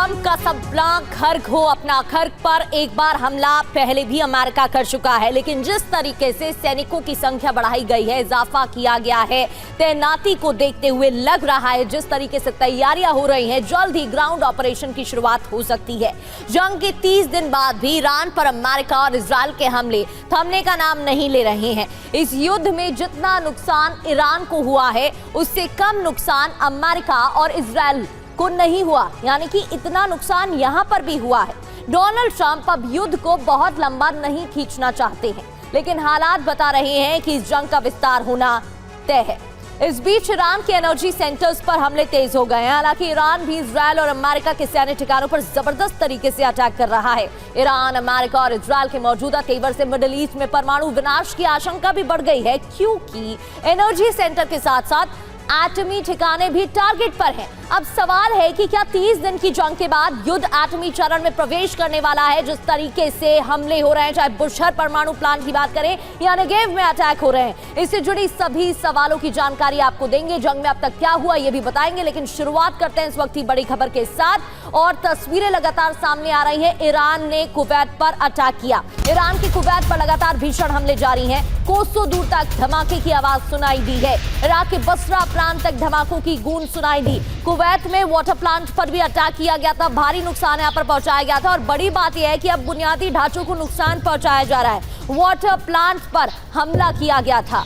Trump का सपना खर्क हो अपना खर्क पर एक बार हमला पहले भी अमेरिका कर चुका है, लेकिन जिस तरीके से सैनिकों की संख्या बढ़ाई गई है, इजाफा किया गया है, तैनाती को देखते हुए लग रहा है जिस तरीके से तैयारियां हो रही हैं, जल्द ही ग्राउंड ऑपरेशन की शुरुआत हो सकती है। जंग के 30 दिन बाद भी ईरान पर अमेरिका और इजराइल के हमले थमने का नाम नहीं ले रहे हैं। इस युद्ध में जितना नुकसान ईरान को हुआ है, उससे कम नुकसान अमेरिका और इजराइल को नहीं हुआ, यानी कि इतना नुकसान यहां पर भी हुआ है। डोनाल्ड ट्रंप अब युद्ध को बहुत लंबा नहीं खींचना चाहते हैं, लेकिन हालात बता रहे हैं कि इस जंग का विस्तार होना तय है। इस बीच ईरान के एनर्जी सेंटर्स पर हमले तेज हो गए हैं। हालांकि ईरान भी इजराइल और अमेरिका के सैन्य ठिकानों पर जबरदस्त तरीके से अटैक कर रहा है। ईरान, अमेरिका और इजराइल के मौजूदा तेवर से मिडिल ईस्ट में परमाणु विनाश की आशंका भी बढ़ गई है, क्योंकि एनर्जी सेंटर के साथ साथ एटमी ठिकाने भी टारगेट पर हैं। अब सवाल है कि क्या 30 दिन की जंग के बाद युद्ध एटमी चरण में प्रवेश करने वाला है? जिस तरीके से हमले हो रहे हैं, चाहे बुशहर परमाणु प्लांट की बात करें या नेगेव में अटैक हो रहे हैं, इससे जुड़ी सभी सवालों की जानकारी आपको देंगे। जंग में अब तक क्या हुआ ये भी बताएंगे, लेकिन शुरुआत करते हैं इस वक्त की बड़ी खबर के साथ। और तस्वीरें लगातार सामने आ रही है। ईरान ने कुवैत पर अटैक किया। ईरान की कुवैत पर लगातार भीषण हमले जारी हैं। कोसों दूर तक धमाके की आवाज सुनाई दी है। इराक के बसरा प्रांत तक धमाकों की गूंज सुनाई दी। कुवैत में वाटर प्लांट पर भी अटैक किया गया था। भारी नुकसान यहां पर पहुंचाया गया था और बड़ी बात यह है कि अब बुनियादी ढांचों को नुकसान पहुंचाया जा रहा है। वाटर प्लांट पर हमला किया गया था।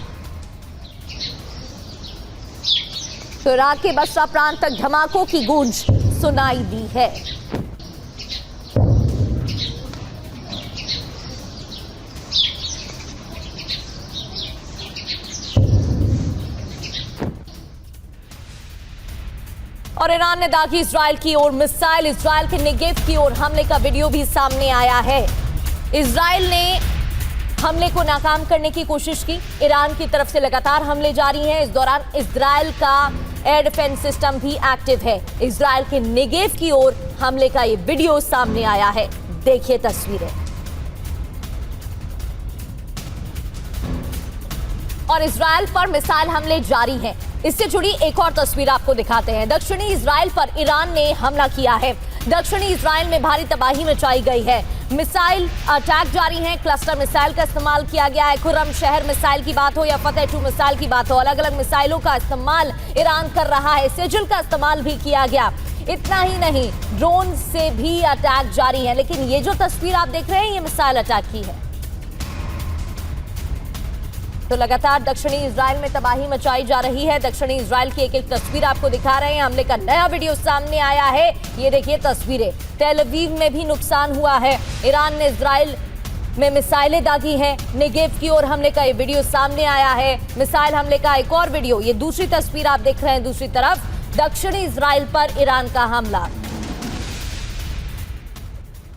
तो इराक के बसरा प्रांत तक धमाकों की गूंज सुनाई दी है। और ईरान ने दागी इजराइल की ओर मिसाइल। इजराइल के नेगेव की ओर हमले का वीडियो भी सामने आया है। इजराइल ने हमले को नाकाम करने की कोशिश की। ईरान की तरफ से लगातार हमले जारी हैं। इस दौरान इजराइल का एयर डिफेंस सिस्टम भी एक्टिव है। इजराइल के नेगेव की ओर हमले का ये वीडियो सामने आया है। देखिए तस्वीरें। और इजराइल पर मिसाइल हमले जारी हैं। इससे जुड़ी एक और तस्वीर आपको दिखाते हैं। दक्षिणी इजराइल पर ईरान ने हमला किया है। दक्षिणी इजराइल में भारी तबाही मचाई गई है। मिसाइल अटैक जारी हैं। क्लस्टर मिसाइल का इस्तेमाल किया गया है। खुर्रम शहर मिसाइल की बात हो या फतेह 2 मिसाइल की बात हो, अलग अलग मिसाइलों का इस्तेमाल ईरान कर रहा है। सिजिल का इस्तेमाल भी किया गया। इतना ही नहीं, ड्रोन से भी अटैक जारी है। लेकिन ये जो तस्वीर आप देख रहे हैं, ये मिसाइल अटैक की है। तो लगातार दक्षिणी इजराइल में तबाही मचाई जा रही है। दक्षिणी इजराइल की एक एक तस्वीर आपको दिखा रहे हैं। हमले का नया वीडियो सामने आया है। ये देखिए तस्वीरें। तेल अवीव में भी नुकसान हुआ है। ईरान ने इजराइल में मिसाइलें दागी हैं। नेगेव की ओर हमले का ये वीडियो सामने आया है। मिसाइल हमले का एक और वीडियो, ये दूसरी तस्वीर आप देख रहे हैं। दूसरी तरफ दक्षिणी इजराइल पर ईरान का हमला।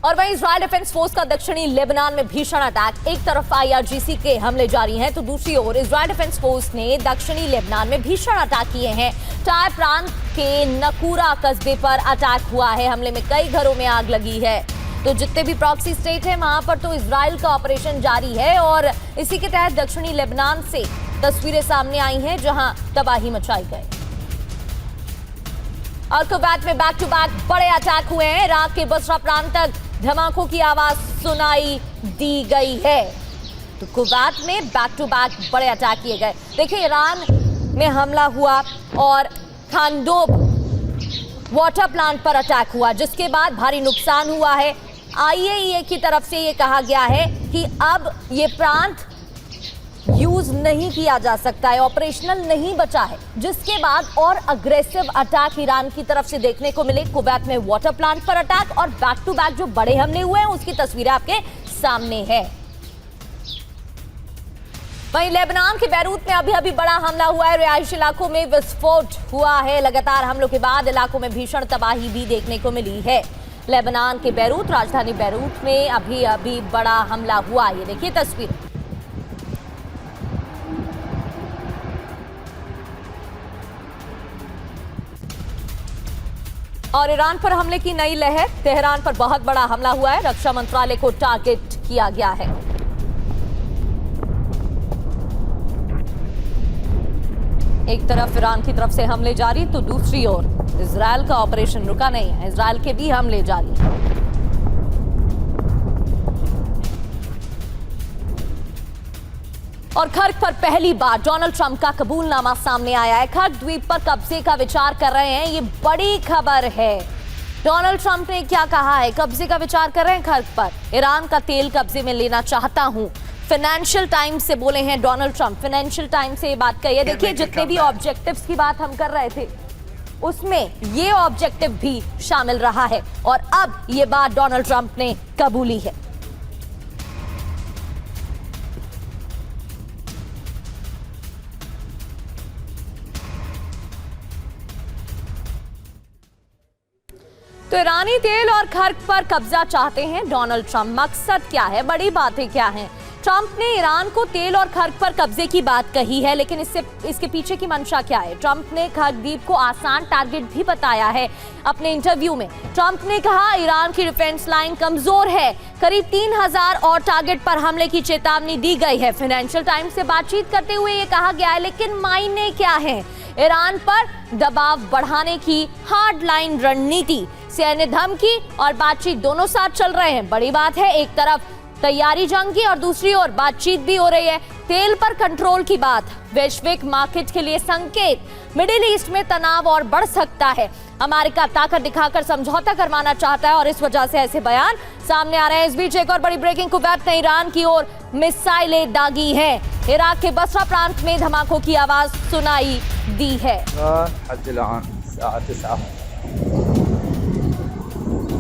और वहीं इजराइल डिफेंस फोर्स का दक्षिणी लेबनान में भीषण अटैक। एक तरफ IRGC के हमले जारी हैं, तो दूसरी ओर इजराइल डिफेंस फोर्स ने दक्षिणी लेबनान में भीषण अटैक किए हैं। टाय प्रांत के नकूरा कस्बे पर अटैक हुआ है। हमले में कई घरों में आग लगी है। तो जितने भी प्रॉक्सी स्टेट है, वहां पर तो इजराइल का ऑपरेशन जारी है। और इसी के तहत दक्षिणी लेबनान से तस्वीरें सामने आई हैं, जहां तबाही मचाई गई। और कुवैत में बैक टू बैक बड़े अटैक हुए हैं। इराक के बसरा प्रांत तक धमाकों की आवाज सुनाई दी गई है। तो कुवैत में बैक टू बैक बड़े अटैक किए गए। देखिए, ईरान में हमला हुआ और खानदोब वाटर प्लांट पर अटैक हुआ, जिसके बाद भारी नुकसान हुआ है। IAEA की तरफ से ये कहा गया है कि अब ये प्रांत यूज नहीं किया जा सकता है, ऑपरेशनल नहीं बचा है, जिसके बाद और अग्रेसिव अटैक ईरान की तरफ से देखने को मिले। कुवैत में वाटर प्लांट पर अटैक और बैक टू बैक जो बड़े हमले हुए हैं, उसकी तस्वीरें आपके सामने है। वहीं लेबनान के बैरूत में अभी बड़ा हमला हुआ है। रिहायशी इलाकों में विस्फोट हुआ है। लगातार हमलों के बाद इलाकों में भीषण तबाही भी देखने को मिली है। लेबनान के बैरूत, राजधानी बैरूत में अभी बड़ा हमला हुआ। ये देखिए तस्वीर। और ईरान पर हमले की नई लहर। तेहरान पर बहुत बड़ा हमला हुआ है। रक्षा मंत्रालय को टारगेट किया गया है। एक तरफ ईरान की तरफ से हमले जारी तो दूसरी ओर इजराइल का ऑपरेशन रुका नहीं है। इजराइल के भी हमले जारी हैं। और खर्क पर पहली बार डोनाल्ड ट्रंप का कबूलनामा सामने आया है। खर्क द्वीप पर कब्जे का विचार कर रहे हैं, ये बड़ी खबर है। डोनाल्ड ट्रंप ने क्या कहा है? कब्जे का विचार कर रहे हैं खर्क पर। ईरान का तेल कब्जे में लेना चाहता हूं, फाइनेंशियल टाइम्स से बोले हैं डोनाल्ड ट्रंप। फाइनेंशियल टाइम्स से ये बात कही है। देखिए, जितने भी ऑब्जेक्टिव्स की बात हम कर रहे थे उसमें ये ऑब्जेक्टिव भी शामिल रहा है और अब ये बात डोनाल्ड ट्रंप ने कबूली है। तो ईरानी तेल और खर्क पर कब्जा चाहते हैं डोनाल्ड ट्रंप। मकसद क्या है? बड़ी बातें क्या हैं? ट्रंप ने ईरान को तेल और खर्क पर कब्जे की बात कही है, लेकिन इसके पीछे की मंशा क्या है? ट्रंप ने खर्क द्वीप को आसान टारगेट भी बताया है अपने इंटरव्यू में। ट्रंप ने कहा ईरान की डिफेंस लाइन कमजोर है, करीब 3000 और टारगेट पर हमले की चेतावनी दी गई है। फाइनेंशियल टाइम्स से बातचीत करते हुए ये कहा गया है, लेकिन मायने क्या है? ईरान पर दबाव बढ़ाने की हार्ड लाइन रणनीति, सैन्य धमकी और बातचीत दोनों साथ चल रहे हैं। बड़ी बात है, एक तरफ तैयारी जंग की और दूसरी ओर बातचीत भी हो रही है। तेल पर कंट्रोल की बात वैश्विक मार्केट के लिए संकेत। मिडिल ईस्ट में तनाव और बढ़ सकता है। अमेरिका ताकत दिखाकर समझौता करवाना चाहता है और इस वजह से ऐसे बयान सामने आ रहे हैं। इस बीच एक और बड़ी ब्रेकिंग, कुवैत ने ईरान की ओर मिसाइलें दागी हैं। इराक के बसरा प्रांत में धमाकों की आवाज सुनाई दी है।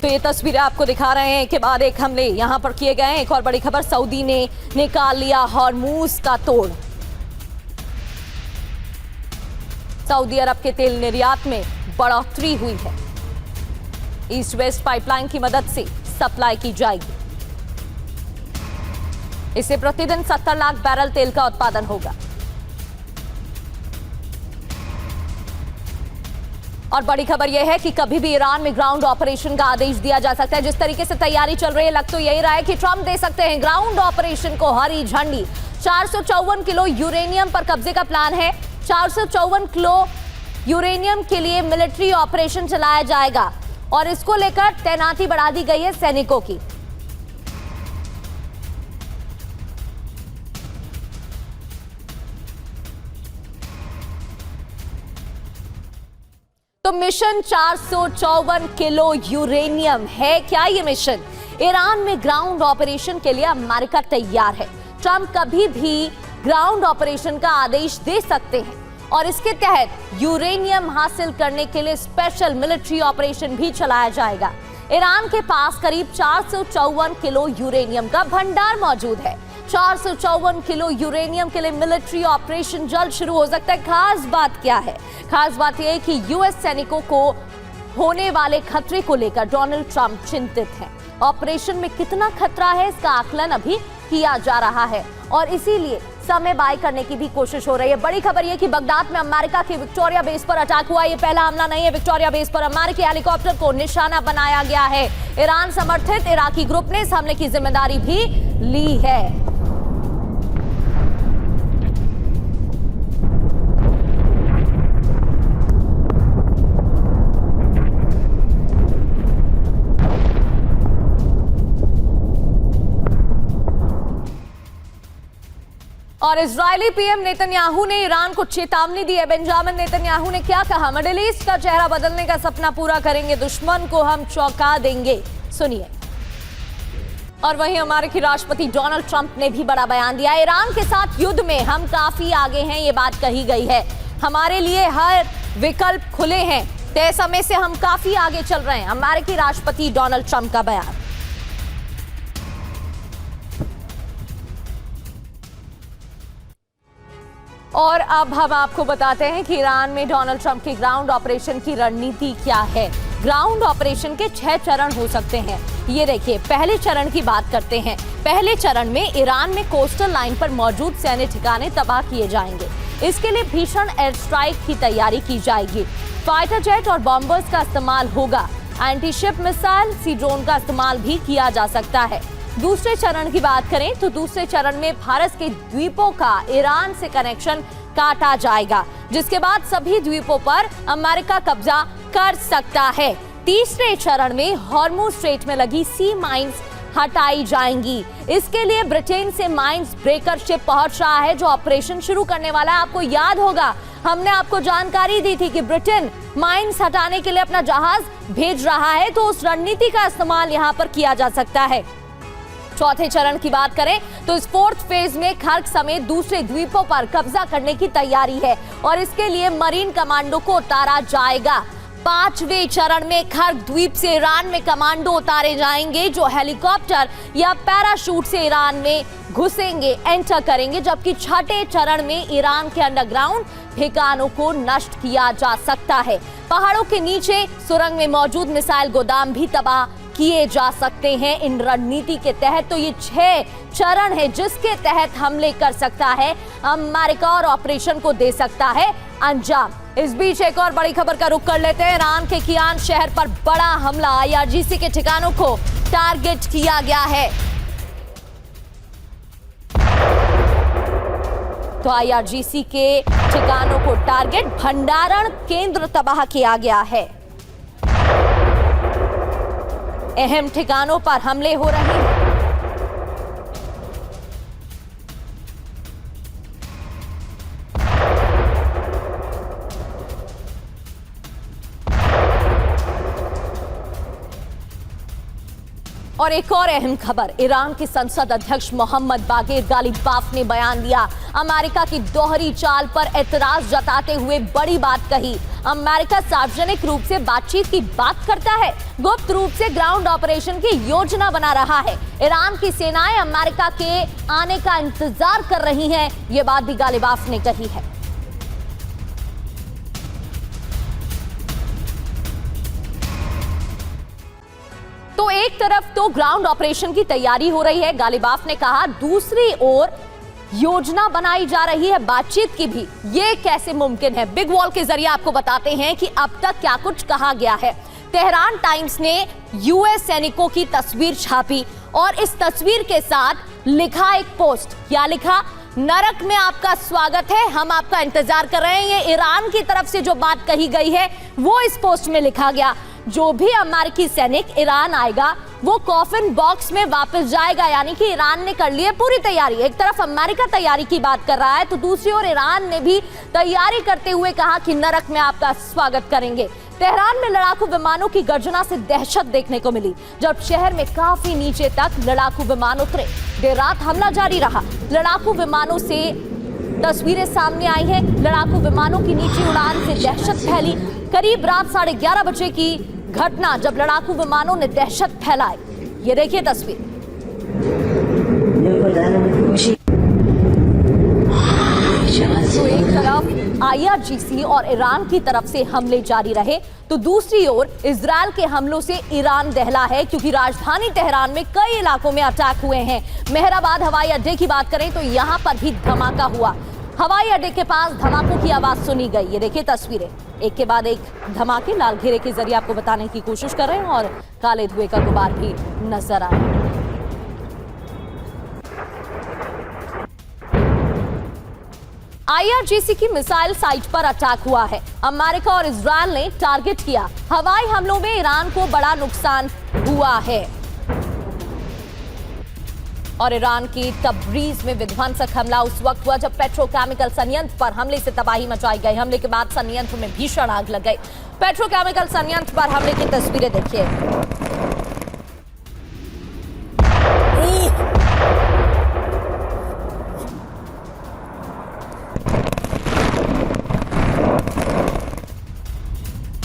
तो ये तस्वीरें आपको दिखा रहे हैं कि बाद एक हमले यहां पर किए गए हैं। एक और बड़ी खबर, सऊदी ने निकाल लिया हॉर्मूज का तोड़। सऊदी अरब के तेल निर्यात में बढ़ोतरी हुई है। ईस्ट वेस्ट पाइपलाइन की मदद से सप्लाई की जाएगी। इससे प्रतिदिन 70 लाख बैरल तेल का उत्पादन होगा। और बड़ी खबर यह है कि कभी भी ईरान में ग्राउंड ऑपरेशन का आदेश दिया जा सकता है। जिस तरीके से तैयारी चल रही है, लग तो यही रहा है कि ट्रंप दे सकते हैं ग्राउंड ऑपरेशन को हरी झंडी। 454 किलो यूरेनियम पर कब्जे का प्लान है। 454 किलो यूरेनियम के लिए मिलिट्री ऑपरेशन चलाया जाएगा और इसको लेकर तैनाती बढ़ा दी गई है सैनिकों की। तो मिशन 454 किलो यूरेनियम है। क्या ये मिशन? ईरान में ग्राउंड ऑपरेशन के लिए अमेरिका तैयार है। ट्रंप कभी भी ग्राउंड ऑपरेशन का आदेश दे सकते हैं और इसके तहत यूरेनियम हासिल करने के लिए स्पेशल मिलिट्री ऑपरेशन भी चलाया जाएगा। ईरान के पास करीब 454 किलो यूरेनियम का भंडार मौजूद है। 454 किलो यूरेनियम के लिए मिलिट्री ऑपरेशन जल्द शुरू हो सकता है। खास बात क्या है? खास बात यह है कि यूएस सैनिकों को होने वाले खतरे को लेकर डोनाल्ड ट्रंप चिंतित हैं। ऑपरेशन में कितना खतरा है, इसका आकलन अभी किया जा रहा है और इसीलिए समय बाय करने की भी कोशिश हो रही है। बड़ी खबर यह कि बगदाद में अमेरिका के विक्टोरिया बेस पर अटैक हुआ। ये पहला हमला नहीं है। विक्टोरिया बेस पर अमेरिकी हेलीकॉप्टर को निशाना बनाया गया है। ईरान समर्थित इराकी ग्रुप ने इस हमले की जिम्मेदारी भी ली है। और इजरायली पीएम नेतन्याहू ने ईरान को चेतावनी दी है। बेंजामिन नेतन्याहू ने क्या कहा? मिडिल ईस्ट का चेहरा बदलने का सपना पूरा करेंगे, दुश्मन को हम चौंका देंगे। सुनिए। और वहीं अमेरिकी राष्ट्रपति डोनाल्ड ट्रंप ने भी बड़ा बयान दिया। ईरान के साथ युद्ध में हम काफी आगे हैं, ये बात कही गई है। हमारे लिए हर विकल्प खुले हैं, तय समय से हम काफी आगे चल रहे हैं। अमेरिकी राष्ट्रपति डोनाल्ड ट्रंप का बयान। और अब हम आपको बताते हैं कि ईरान में डोनाल्ड ट्रंप की ग्राउंड ऑपरेशन की रणनीति क्या है। ग्राउंड ऑपरेशन के 6 चरण हो सकते हैं। ये देखिए, पहले चरण की बात करते हैं। पहले चरण में ईरान में कोस्टल लाइन पर मौजूद सैन्य ठिकाने तबाह किए जाएंगे। इसके लिए भीषण एयर स्ट्राइक की तैयारी की जाएगी। फाइटर जेट और बॉम्बर्स का इस्तेमाल होगा। एंटी शिप मिसाइल, सी ड्रोन का इस्तेमाल भी किया जा सकता है। दूसरे चरण की बात करें तो दूसरे चरण में भारत के द्वीपों का ईरान से कनेक्शन काटा जाएगा, जिसके बाद सभी द्वीपों पर अमेरिका कब्जा कर सकता है। तीसरे चरण में हॉर्मुज स्ट्रेट में लगी सी माइंस हटाई जाएंगी। इसके लिए ब्रिटेन से माइंस ब्रेकर शिप पहुंच रहा है, जो ऑपरेशन शुरू करने वाला है। आपको याद होगा, हमने आपको जानकारी दी थी कि ब्रिटेन माइंस हटाने के लिए अपना जहाज भेज रहा है, तो उस रणनीति का इस्तेमाल यहां पर किया जा सकता है। चौथे चरण की बात करें तो इस फोर्थ फेज में खर्क समेत दूसरे द्वीपों पर कब्जा करने की तैयारी है और इसके लिए मरीन कमांडो को उतारा जाएगा। पांचवें चरण में खर्क द्वीप से ईरान में कमांडो उतारे जाएंगे, जो हेलीकॉप्टर या पैराशूट से ईरान में घुसेंगे, एंटर करेंगे। जबकि छठे चरण में ईरान के अंडरग्राउंड ठिकानों को नष्ट किया जा सकता है। पहाड़ों के नीचे सुरंग में मौजूद मिसाइल गोदाम भी तबाह किए जा सकते हैं। इन रणनीति के तहत तो ये 6 चरण है जिसके तहत हमले कर सकता है अमेरिका और ऑपरेशन को दे सकता है अंजाम। इस बीच एक और बड़ी खबर का रुख कर लेते हैं। ईरान के कियान शहर पर बड़ा हमला, IRGC के ठिकानों को टारगेट किया गया है। तो IRGC के ठिकानों को टारगेट, भंडारण केंद्र तबाह किया गया है। अहम ठिकानों पर हमले हो रहे हैं। और एक और अहम खबर, ईरान के संसद अध्यक्ष मोहम्मद बागेर गालिबाफ ने बयान दिया। अमेरिका की दोहरी चाल पर एतराज जताते हुए बड़ी बात कही। अमेरिका सार्वजनिक रूप से बातचीत की बात करता है, गुप्त रूप से ग्राउंड ऑपरेशन की योजना बना रहा है। ईरान की सेनाएं अमेरिका के आने का इंतजार कर रही हैं, ये बात भी गालिबाफ ने कही है। तो एक तरफ तो ग्राउंड ऑपरेशन की तैयारी हो रही है, गालिबाफ ने कहा, दूसरी ओर योजना बनाई जा रही है बातचीत की भी। ये कैसे मुमकिन है? बिग वॉल के जरिए आपको बताते हैं कि अब तक क्या कुछ कहा गया है। तेहरान टाइम्स ने यूएस सैनिकों की तस्वीर छापी और इस तस्वीर के साथ लिखा एक पोस्ट। क्या लिखा? नरक में आपका स्वागत है, हम आपका इंतजार कर रहे हैं। ये ईरान की तरफ से जो बात कही गई है वो इस पोस्ट में लिखा गया। जो भी अमेरिकी सैनिक ईरान आएगा वो कॉफिन बॉक्स में वापस जाएगा, यानी कि ईरान ने कर ली है पूरी तैयारी। एक तरफ अमेरिका तैयारी की बात कर रहा है तो दूसरी ओर ईरान ने भी तैयारी करते हुए कहा कि नरक में आपका स्वागत करेंगे। तेहरान में लड़ाकू विमानों की गर्जना से दहशत देखने को मिली जब शहर में काफी नीचे तक लड़ाकू विमान उतरे। देर रात हमला जारी रहा। लड़ाकू विमानों से तस्वीरें सामने आई हैं। लड़ाकू विमानों की नीची उड़ान से दहशत फैली। करीब रात 11:30 बजे की घटना जब लड़ाकू विमानों ने दहशत फैलाई। ये देखिए तस्वीर। तो एक तरफ IRGC और ईरान की तरफ से हमले जारी रहे तो दूसरी ओर इजरायल के हमलों से ईरान दहला है, क्योंकि राजधानी तेहरान में कई इलाकों में अटैक हुए हैं। मेहराबाद हवाई अड्डे की बात करें तो यहां पर भी धमाका हुआ। हवाई अड्डे के पास धमाकों की आवाज सुनी गई। ये देखिए तस्वीरें, एक के बाद एक धमाके लाल घेरे के जरिए आपको बताने की कोशिश कर रहे हैं और काले धुएं का गुबार भी नजर आ रहा है। IRGC की मिसाइल साइट पर अटैक हुआ है। अमेरिका और इजरायल ने टारगेट किया। हवाई हमलों में ईरान को बड़ा नुकसान हुआ है और ईरान की तबरीज में विध्वंसक हमला उस वक्त हुआ जब पेट्रोकेमिकल संयंत्र पर हमले से तबाही मचाई गई। हमले के बाद संयंत्र में भीषण आग लग गई। पेट्रोकेमिकल संयंत्र पर हमले की तस्वीरें देखिए।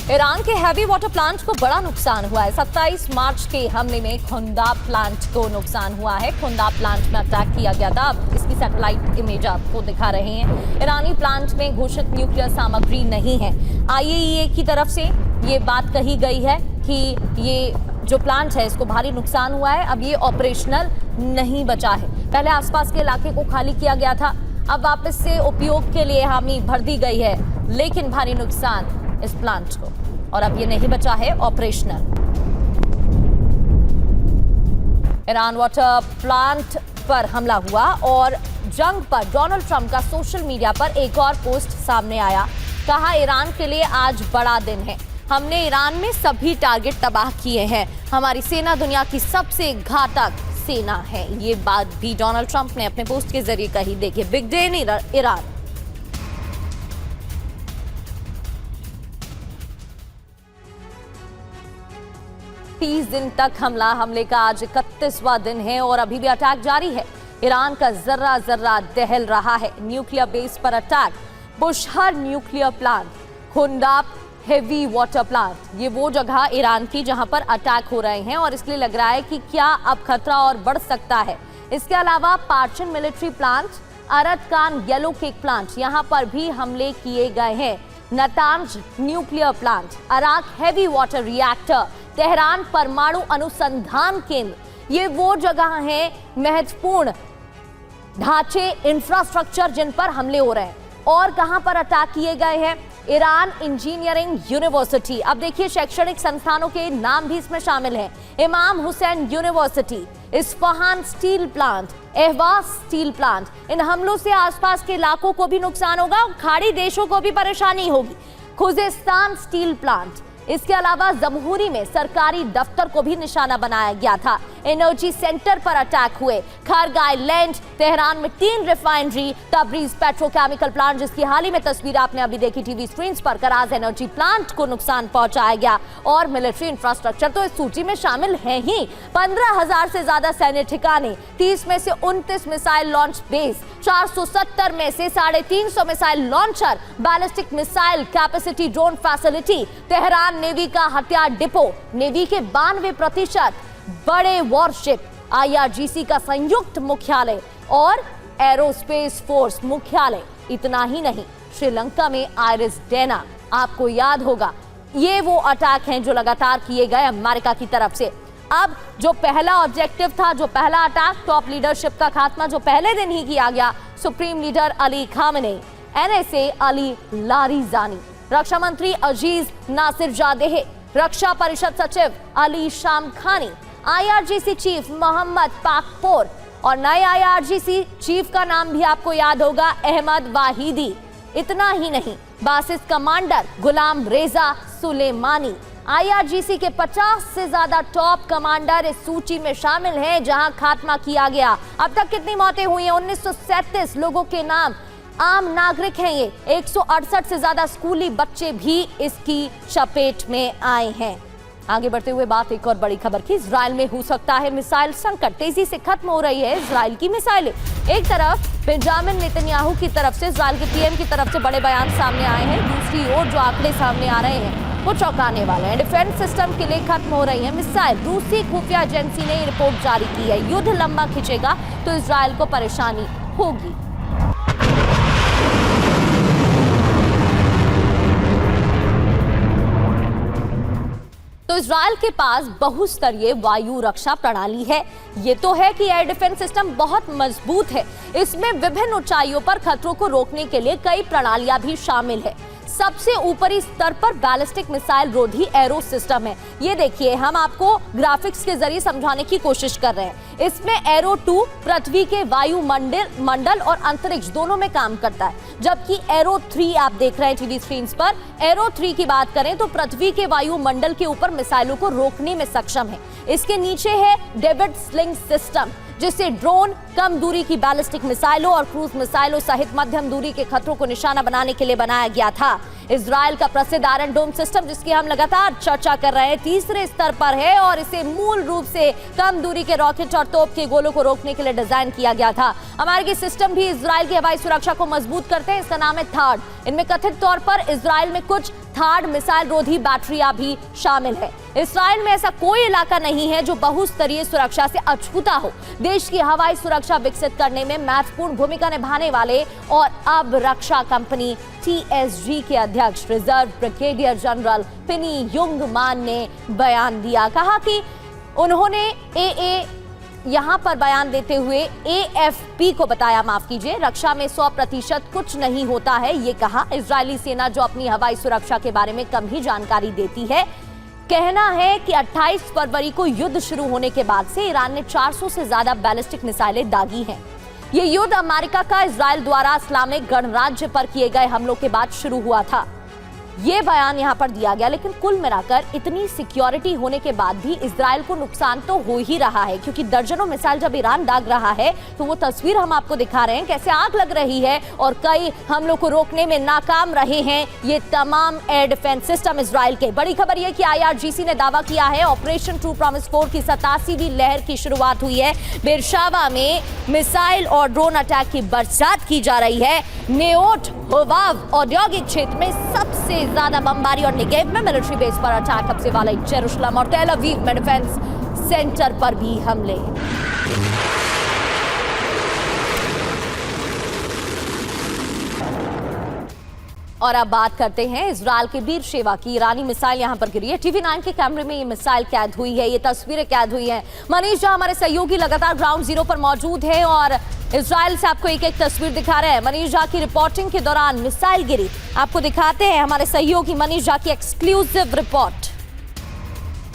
ईरान के हैवी वाटर प्लांट को बड़ा नुकसान हुआ है। 27 मार्च के हमले में खुंदा प्लांट को नुकसान हुआ है। खुंदा प्लांट में अटैक किया गया था। अब इसकी सैटेलाइट इमेज आपको दिखा रहे हैं। ईरानी प्लांट में घोषित न्यूक्लियर सामग्री नहीं है। IAEA की तरफ से ये बात कही गई है कि ये जो प्लांट है इसको भारी नुकसान हुआ है। अब ये ऑपरेशनल नहीं बचा है। पहले आसपास के इलाके को खाली किया गया था, अब वापस से उपयोग के लिए हामी भर दी गई है, लेकिन भारी नुकसान इस प्लांट को, और अब ये नहीं बचा है ऑपरेशनल। ईरान वाटर प्लांट पर हमला हुआ और जंग पर डोनाल्ड ट्रंप का सोशल मीडिया पर एक और पोस्ट सामने आया। कहा, ईरान के लिए आज बड़ा दिन है। हमने ईरान में सभी टारगेट तबाह किए हैं। हमारी सेना दुनिया की सबसे घातक सेना है। ये बात भी डोनाल्ड ट्रंप ने अपने पोस्ट के जरिए कही। देखिए, बिग डे इन ईरान। दिन तक हमले का आज 31वां दिन है और अभी भी अटैक जारी है। ईरान का जर्रा जर्रा दहल रहा है। न्यूक्लियर बेस पर attack, Bushehr nuclear plant, Khondab heavy water plant, ये वो जगह ईरान की जहां पर अटैक हो रहे हैं और इसलिए लग रहा है कि क्या अब खतरा और बढ़ सकता है। इसके अलावा Parchin military plant, Ardakan yellow cake plant, यहां पर भी हमले किए गए हैं। Natanz nuclear plant, Arak heavy water reactor, Tehran परमाणु अनुसंधान केंद्र, ये वो जगह हैं महत्वपूर्ण ढांचे, इंफ्रास्ट्रक्चर जिन पर हमले हो रहे हैं। और कहां पर अटैक किए गए हैं? Iran engineering university. अब देखिए, शैक्षणिक संस्थानों के नाम भी इसमें शामिल हैं। Imam Hussain University, Isfahan steel plant, Ahvaz steel plant. इन हमलों से आसपास के इलाकों को भी नुकसान होगा और खाड़ी देशों को भी परेशानी होगी। खुजेस्तान स्टील प्लांट, इसके अलावा जमहूरी में सरकारी दफ्तर को भी निशाना बनाया गया था। एनर्जी सेंटर पर अटैक हुए। खरग आइलैंड, तेहरान में 3 रिफाइनरी, तबरीज पेट्रोकेमिकल प्लांट, जिसकी हाल ही में तस्वीर आपने अभी देखी टीवी स्क्रीन पर, कराज एनर्जी प्लांट को नुकसान पहुंचाया गया। और मिलिट्री इंफ्रास्ट्रक्चर तो इस सूची में शामिल है ही। 15,000 से ज्यादा सैन्य ठिकाने, 30 में से 29 मिसाइल लॉन्च बेस, 470 में से 350 missile launcher, ballistic missile capacity drone facility, Tehran navy का हथियार डिपो, नेवी के 92% बड़े वॉरशिप, IRGC का संयुक्त मुख्यालय और एरोस्पेस फोर्स मुख्यालय। इतना ही नहीं, श्रीलंका में आइरिस डेना, आपको याद होगा, ये वो अटैक हैं जो लगातार किए गए अमेरिका की तरफ से। अब जो पहला ऑब्जेक्टिव था, जो पहला अटैक, टॉप लीडरशिप का खात्मा जो पहले दिन ही किया गया, supreme leader Ali Khamenei, NSA Ali Larijani, रक्षा मंत्री अजीज नासिर जादेह, रक्षा परिषद सचिव Ali Shamkhani, IRGC chief Mohammad Pakpour और नए IRGC चीफ का नाम भी आपको याद होगा, अहमद वाहिदी। इतना ही नहीं, बासिस कमांडर गुलाम रेजा सुलेमानी। IRGC के 50 से ज्यादा टॉप कमांडर इस सूची में शामिल हैं जहां खात्मा किया गया। अब तक कितनी मौतें हुई हैं? 1937 लोगों के नाम, आम नागरिक हैं ये। 168 से ज्यादा स्कूली बच्चे भी इसकी चपेट में आए हैं। आगे बढ़ते हुए बात एक और बड़ी खबर की। इजराइल में हो सकता है मिसाइल संकट, तेजी से खत्म हो रही है इजराइल की मिसाइलें। एक तरफ बेंजामिन नेतन्याहू की तरफ से, इजराइल के PM की तरफ से बड़े बयान सामने आए हैं, दूसरी ओर जो आंकड़े सामने आ रहे हैं वो चौंकाने वाले हैं। डिफेंस सिस्टम के लिए खत्म हो रही है मिसाइल। रूसी खुफिया एजेंसी ने रिपोर्ट जारी की है। युद्ध लंबा खिंचेगा तो इजराइल को परेशानी होगी। तो इजराइल के पास बहुस्तरीय वायु रक्षा प्रणाली है। ये तो है कि एयर डिफेंस सिस्टम बहुत मजबूत है। इसमें विभिन्न ऊंचाइयों पर खतरों को रोकने के लिए कई प्रणालियां भी शामिल है। सबसे ऊपरी स्तर पर बैलिस्टिक मिसाइल रोधी एरो सिस्टम है। ये देखिए, हम आपको ग्राफिक्स के जरिए समझाने की कोशिश कर रहे हैं। इसमें एरो 2 पृथ्वी के वायु मंडल और अंतरिक्ष दोनों में काम करता है, जबकि एरो 3 आप देख रहे हैं टीवी स्क्रीन पर। एरो 3 की बात करें तो पृथ्वी के वायु मंडल के ऊपर मिसाइलों को रोकने में सक्षम है। इसके नीचे है डेविड स्लिंग सिस्टम, जिससे ड्रोन, कम दूरी की बैलिस्टिक मिसाइलों और क्रूज मिसाइलों सहित मध्यम दूरी के खतरों को निशाना बनाने के लिए बनाया गया था। इजराइल का प्रसिद्ध आयरन डोम सिस्टम, जिसकी हम लगातार चर्चा कर रहे हैं, तीसरे स्तर पर है और इसे मूल रूप से कम दूरी के रॉकेट और तोप के गोलों को रोकने के लिए डिजाइन किया गया था। अमेरिकी सिस्टम भी इजराइल की हवाई सुरक्षा को मजबूत करते हैं। इसका नाम है थार्ड। इनमें कथित तौर पर इजराइल में कुछ थार्ड मिसाइल रोधी बैटरियां भी शामिल है। इस्राइल में ऐसा कोई इलाका नहीं है जो बहुस्तरीय सुरक्षा से अछूता हो। देश की हवाई सुरक्षा विकसित करने में महत्वपूर्ण भूमिका निभाने वाले और अब रक्षा कंपनी TSG के अध्यक्ष रिजर्व ब्रिगेडियर जनरल पिनी युंगमान ने बयान दिया। कहा कि उन्होंने यहां पर बयान देते हुए AFP को बताया, माफ कीजिए, रक्षा में 100% कुछ नहीं होता है। ये कहा, इजरायली सेना जो अपनी हवाई सुरक्षा के बारे में कम ही जानकारी देती है, कहना है कि 28 फरवरी को युद्ध शुरू होने के बाद से ईरान ने 400 से ज्यादा बैलिस्टिक मिसाइलें दागी हैं। ये युद्ध अमेरिका का इजराइल द्वारा इस्लामिक गणराज्य पर किए गए हमलों के बाद शुरू हुआ था। ये बयान यहां पर दिया गया, लेकिन कुल मिलाकर इतनी सिक्योरिटी होने के बाद भी इजराइल को नुकसान तो हो ही रहा है, क्योंकि दर्जनों मिसाइल जब ईरान दाग रहा है तो वो तस्वीर हम आपको दिखा रहे हैं कैसे आग लग रही है और कई हमलों को रोकने में नाकाम रहे हैं ये तमाम एयर डिफेंस सिस्टम इजराइल के। बड़ी खबर यह कि IRGC ने दावा किया है ऑपरेशन ट्रू प्रॉमिस 4 की 87वीं लहर की शुरुआत हुई है। बेरशावा में मिसाइल और ड्रोन अटैक की बरसात की जा रही है। नेओट होवाव औद्योगिक क्षेत्र में सबसे ज्यादा बमबारी और नेगेव में मिलिट्री बेस पर अटैक, सबसे वाला जेरूशलम और टेल अवीव में डिफेंस सेंटर पर भी हमले। और अब बात करते हैं इजराइल के बीर शेवा की। ईरानी मिसाइल यहां पर गिरी है। TV9 के कैमरे में ये मिसाइल कैद हुई है, ये तस्वीरें कैद हुई हैं। मनीष झा हमारे सहयोगी लगातार ग्राउंड जीरो पर मौजूद है और इजराइल से आपको एक एक तस्वीर दिखा रहे हैं। मनीष झा की रिपोर्टिंग के दौरान मिसाइल गिरी, आपको दिखाते हैं हमारे सहयोगी मनीष झा की एक्सक्लूसिव रिपोर्ट।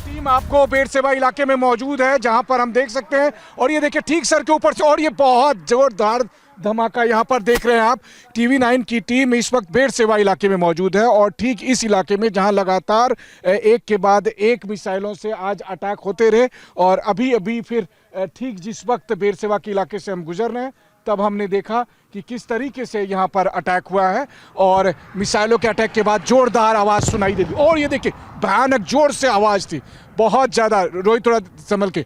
टीम आपको बेरशेबा इलाके में मौजूद है जहां पर हम देख सकते हैं और ये देखिए ठीक सर के ऊपर से, और ये बहुत जोरदार धमाका यहाँ पर देख रहे हैं आप। TV9 की टीम इस वक्त बेरशेबा इलाके में मौजूद है और ठीक इस इलाके में जहां लगातार एक के बाद एक मिसाइलों से आज अटैक होते रहे और अभी फिर ठीक जिस वक्त बेरशेबा के इलाके से हम गुजर रहे हैं तब हमने देखा कि किस तरीके से यहाँ पर अटैक हुआ है और मिसाइलों के अटैक के बाद जोरदार आवाज़ सुनाई देती और ये देखिए भयानक जोर से आवाज़ थी, बहुत ज़्यादा। रोहित थोड़ा संभल के,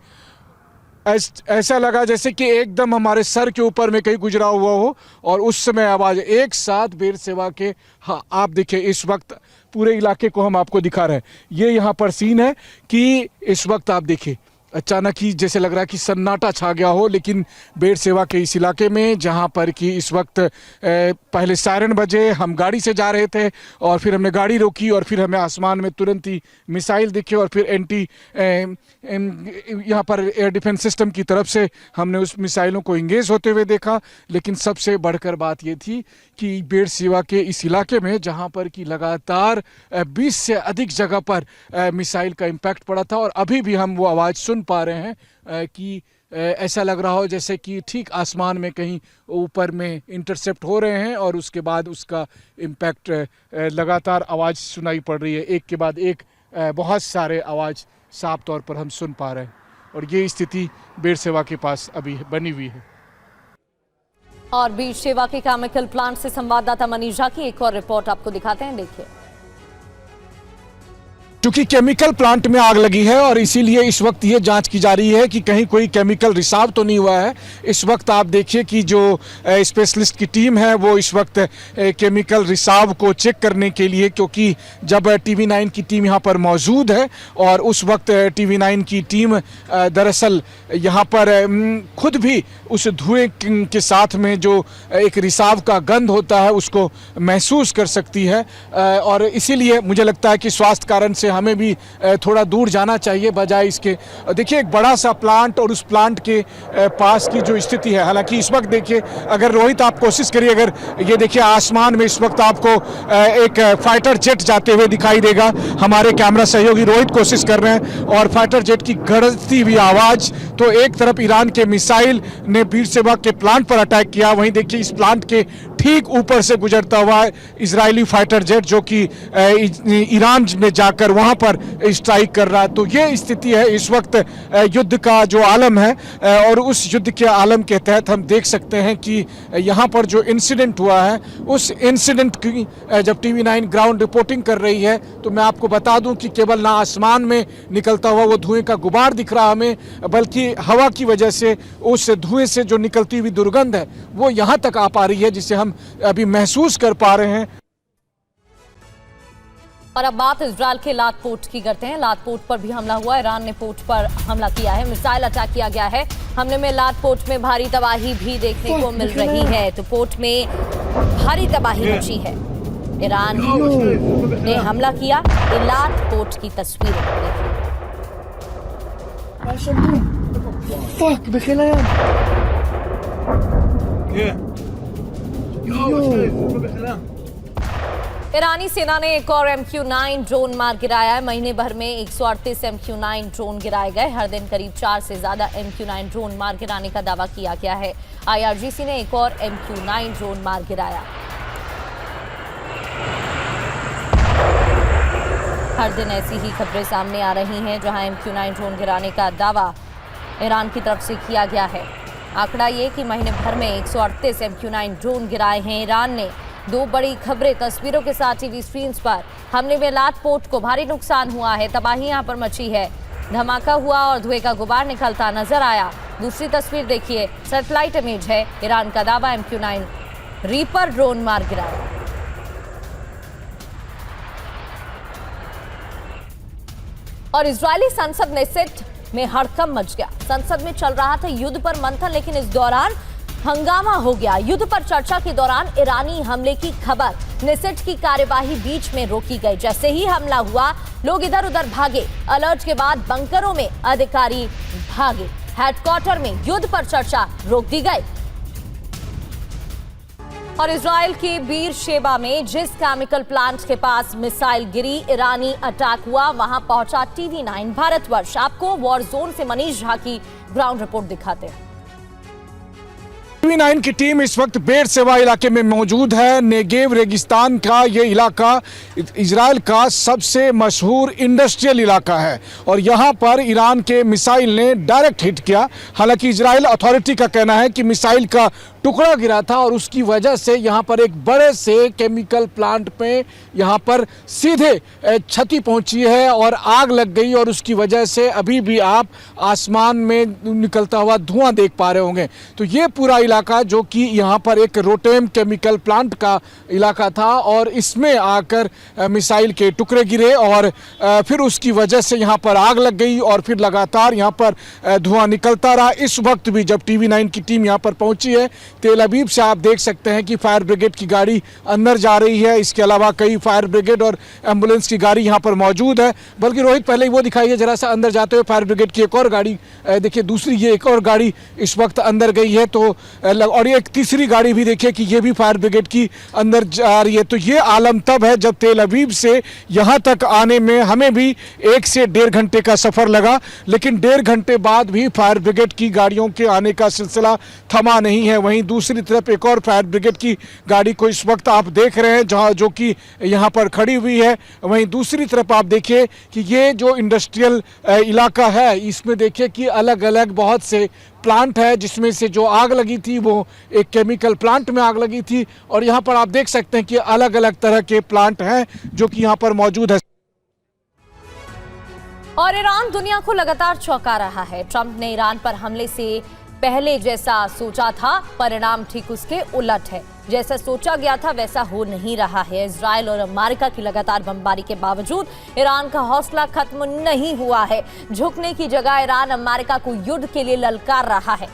ऐसा लगा जैसे कि एकदम हमारे सर के ऊपर में कहीं गुजरा हुआ हो और उस समय आवाज़ एक साथ बेरशेबा के। हाँ, आप देखिए इस वक्त पूरे इलाके को हम आपको दिखा रहे हैं। ये यहाँ पर सीन है कि इस वक्त आप देखिए अचानक ही जैसे लग रहा है कि सन्नाटा छा गया हो, लेकिन बेरशेबा के इस इलाके में जहां पर कि इस वक्त पहले सायरन बजे, हम गाड़ी से जा रहे थे और फिर हमने गाड़ी रोकी और फिर हमें आसमान में तुरंत ही मिसाइल दिखे और फिर यहाँ पर एयर डिफेंस सिस्टम की तरफ से हमने उस मिसाइलों को इंगेज होते हुए देखा। लेकिन सबसे बढ़कर बात ये थी कि बेरशेबा के इस इलाके में जहाँ पर कि लगातार 20 से अधिक जगह पर मिसाइल का इम्पैक्ट पड़ा था और अभी भी हम वो आवाज़ सुन पा रहे हैं कि ऐसा लग रहा हो जैसे कि ठीक आसमान में कहीं ऊपर में इंटरसेप्ट हो रहे हैं और उसके बाद उसका इम्पैक्ट लगातार आवाज़ सुनाई पड़ रही है। एक के बाद एक बहुत सारे आवाज़ साफ तौर पर हम सुन पा रहे हैं और ये स्थिति बेरशेबा के पास अभी बनी हुई है। और बेरशेबा के केमिकल प्लांट से संवाददाता मनीष झा की एक और रिपोर्ट आपको दिखाते हैं, देखिए। क्योंकि केमिकल प्लांट में आग लगी है और इसीलिए इस वक्त ये जांच की जा रही है कि कहीं कोई केमिकल रिसाव तो नहीं हुआ है। इस वक्त आप देखिए कि जो स्पेशलिस्ट की टीम है वो इस वक्त केमिकल रिसाव को चेक करने के लिए, क्योंकि जब TV9 की टीम यहाँ पर मौजूद है और उस वक्त TV9 की टीम दरअसल यहाँ पर खुद भी उस धुएं के साथ में जो एक रिसाव का गंध होता है उसको महसूस कर सकती है और इसीलिए मुझे लगता है कि स्वास्थ्य कारण से हमें भी थोड़ा दूर जाना चाहिए बजाय इसके। देखिए एक बड़ा सा प्लांट और उस प्लांट के पास की जो स्थिति है, हालांकि इस वक्त देखिए अगर रोहित आप कोशिश करिए, अगर ये देखिए आसमान में इस वक्त आपको एक फाइटर जेट जाते हुए दिखाई देगा। हमारे कैमरा सहयोगी रोहित कोशिश कर रहे हैं और फाइटर जेट की गरजती हुई आवाज़। तो एक तरफ ईरान के मिसाइल ने बेरशेबा के प्लांट पर अटैक किया, वहीं देखिए इस प्लांट के ठीक ऊपर से गुजरता हुआ इजरायली फाइटर जेट जो कि ईरान में जाकर वहां पर स्ट्राइक कर रहा है। तो ये स्थिति है इस वक्त युद्ध का जो आलम है और उस युद्ध के आलम के तहत हम देख सकते हैं कि यहाँ पर जो इंसिडेंट हुआ है उस इंसिडेंट की जब TV9 ग्राउंड रिपोर्टिंग कर रही है तो मैं आपको बता दूं कि केवल ना आसमान में निकलता हुआ वो धुएं का गुबार दिख रहा हमें, बल्कि हवा की वजह से उस धुएं से जो निकलती हुई दुर्गंध है वो यहाँ तक आ पा रही है, जिसे हम अभी महसूस कर पा रहे हैं। और अब बात इजराइल के लाद पोर्ट की करते हैं। लाद पोर्ट पर भी हमला हुआ, ईरान ने पोर्ट पर हमला किया है, मिसाइल अटैक किया गया है। हमले में लाद पोर्ट में भारी तबाही भी देखने को मिल रही है। तो पोर्ट में भारी तबाही मची है। ईरान ने हमला किया, लाद पोर्ट की तस्वीरें ईरानी सेना ने एक और MQ-9 ड्रोन मार गिराया है। महीने भर में 138 MQ-9 ड्रोन गिराए गए। हर दिन करीब 4 से ज्यादा MQ-9 ड्रोन मार गिराने का दावा किया गया है। IRGC ने एक और MQ-9 ड्रोन मार गिराया। हर दिन ऐसी ही खबरें सामने आ रही हैं जहां MQ-9 ड्रोन गिराने का दावा ईरान की तरफ से किया गया है। आंकड़ा ये कि महीने भर में 138 MQ-9 ड्रोन गिराए हैं ईरान ने। दो बड़ी खबरें तस्वीरों के साथ टीवी स्क्रीन्स पर। हमले में लाद पोर्ट को भारी नुकसान हुआ है, तबाही यहां पर मची है। धमाका हुआ और धुएं का गुबार निकलता नजर आया। दूसरी तस्वीर देखिए, सैटेलाइट इमेज है। ईरान का दावा MQ-9 रीपर ड्रोन मार गिराया। और इजरायली संसद नेसेट में हड़कंप मच गया। संसद में चल रहा था युद्ध पर मंथन, लेकिन इस दौरान हंगामा हो गया। युद्ध पर चर्चा के दौरान ईरानी हमले की खबर, नेसेट की कार्यवाही बीच में रोकी गई। जैसे ही हमला हुआ, लोग इधर उधर भागे। अलर्ट के बाद बंकरों में अधिकारी भागे। हेडक्वार्टर में युद्ध पर चर्चा रोक दी गई। और इजराइल के बीर शेबा में जिस केमिकल प्लांट के पास मिसाइल गिरी, ईरानी अटैक हुआ, वहां पहुंचा TV9 भारतवर्ष। आपको वॉर जोन से मनीष झा की ग्राउंड रिपोर्ट दिखाते हैं। TV9 की टीम इस वक्त बेर सेवा इलाके में मौजूद है। नेगेव रेगिस्तान का ये इलाका इजराइल का सबसे मशहूर इंडस्ट्रियल इलाका है और यहाँ पर ईरान के मिसाइल ने डायरेक्ट हिट किया। हालांकि इजराइल अथॉरिटी का कहना है कि मिसाइल का टुकड़ा गिरा था और उसकी वजह से यहाँ पर एक बड़े से केमिकल प्लांट पे यहाँ पर सीधे क्षति पहुँची है और आग लग गई और उसकी वजह से अभी भी आप आसमान में निकलता हुआ धुआं देख पा रहे होंगे। तो ये पूरा इलाका जो कि यहाँ पर एक रोटेम केमिकल प्लांट का इलाका था और इसमें आकर मिसाइल के टुकड़े गिरे और फिर उसकी वजह से यहाँ पर आग लग गई और फिर लगातार यहाँ पर धुआं निकलता रहा। इस वक्त भी जब TV9 की टीम यहाँ पर पहुँची है, तेल अवीव से आप देख सकते हैं कि फायर ब्रिगेड की गाड़ी अंदर जा रही है। इसके अलावा कई फायर ब्रिगेड और एम्बुलेंस की गाड़ी यहाँ पर मौजूद है। बल्कि रोहित पहले ही वो दिखाइए जरा सा अंदर जाते हुए फायर ब्रिगेड की एक और गाड़ी देखिए, दूसरी ये एक और गाड़ी इस वक्त अंदर गई है। तो और ये एक तीसरी गाड़ी भी देखिए कि ये भी फायर ब्रिगेड की अंदर जा रही है। तो ये आलम तब है जब तेल अवीव से यहाँ तक आने में हमें भी 1 से 1.5 घंटे का सफर लगा, लेकिन 1.5 घंटे बाद भी फायर ब्रिगेड की गाड़ियों के आने का सिलसिला थमा नहीं है। वहीं दूसरी तरफ एक और फायर ब्रिगेड की गाड़ी को इस वक्त आप देख रहे हैं जहां जो कि यहाँ पर खड़ी हुई है। वहीं दूसरी तरफ आप देखिए कि ये जो इंडस्ट्रियल इलाका है, इसमें देखिए कि अलग अलग बहुत से प्लांट है, जिसमें से जो आग लगी थी वो एक केमिकल प्लांट में आग लगी थी और यहाँ पर आप देख सकते हैं कि अलग अलग तरह के प्लांट हैं जो कि यहाँ पर मौजूद है। और ईरान दुनिया को लगातार चौंका रहा है। ट्रंप ने ईरान पर हमले से पहले जैसा सोचा था, परिणाम ठीक उसके उलट है। जैसा सोचा गया था वैसा हो नहीं रहा है। इजराइल और अमेरिका की लगातार बमबारी के बावजूद ईरान का हौसला खत्म नहीं हुआ है। झुकने की जगह ईरान अमेरिका को युद्ध के लिए ललकार रहा है।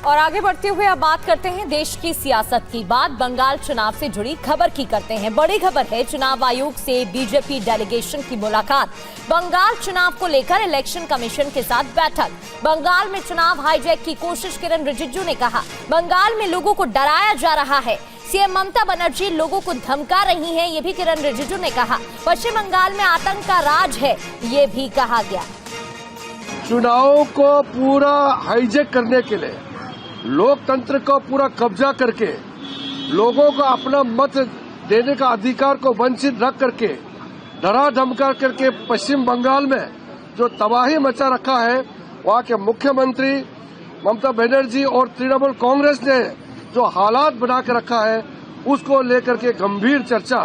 और आगे बढ़ते हुए अब बात करते हैं देश की सियासत की। बात बंगाल चुनाव से जुड़ी खबर की करते हैं। बड़ी खबर है, चुनाव आयोग से बीजेपी डेलीगेशन की मुलाकात। बंगाल चुनाव को लेकर इलेक्शन कमीशन के साथ बैठक। बंगाल में चुनाव हाईजैक की कोशिश, किरण रिजिजू ने कहा। बंगाल में लोगों को डराया जा रहा है। सीएम ममता बनर्जी लोगों को धमका रही हैं, ये भी किरण रिजिजू ने कहा। पश्चिम बंगाल में आतंक का राज है, ये भी कहा गया। चुनाव को पूरा हाईजैक करने के लिए, लोकतंत्र को पूरा कब्जा करके, लोगों को अपना मत देने का अधिकार को वंचित रख करके, डरा धमका करके पश्चिम बंगाल में जो तबाही मचा रखा है, वहाँ के मुख्यमंत्री ममता बनर्जी और तृणमूल कांग्रेस ने जो हालात बना के रखा है, उसको लेकर के गंभीर चर्चा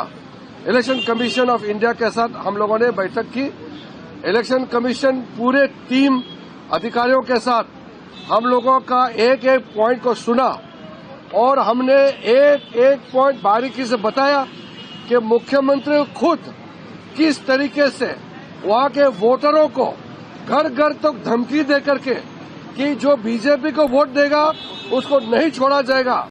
इलेक्शन कमीशन ऑफ इंडिया के साथ हम लोगों ने बैठक की। इलेक्शन कमीशन पूरे टीम अधिकारियों के साथ हम लोगों का एक एक पॉइंट को सुना और हमने एक एक पॉइंट बारीकी से बताया कि मुख्यमंत्री खुद किस तरीके से वहाँ के वोटरों को घर घर तक धमकी दे करके कि जो बीजेपी को वोट देगा उसको नहीं छोड़ा जाएगा।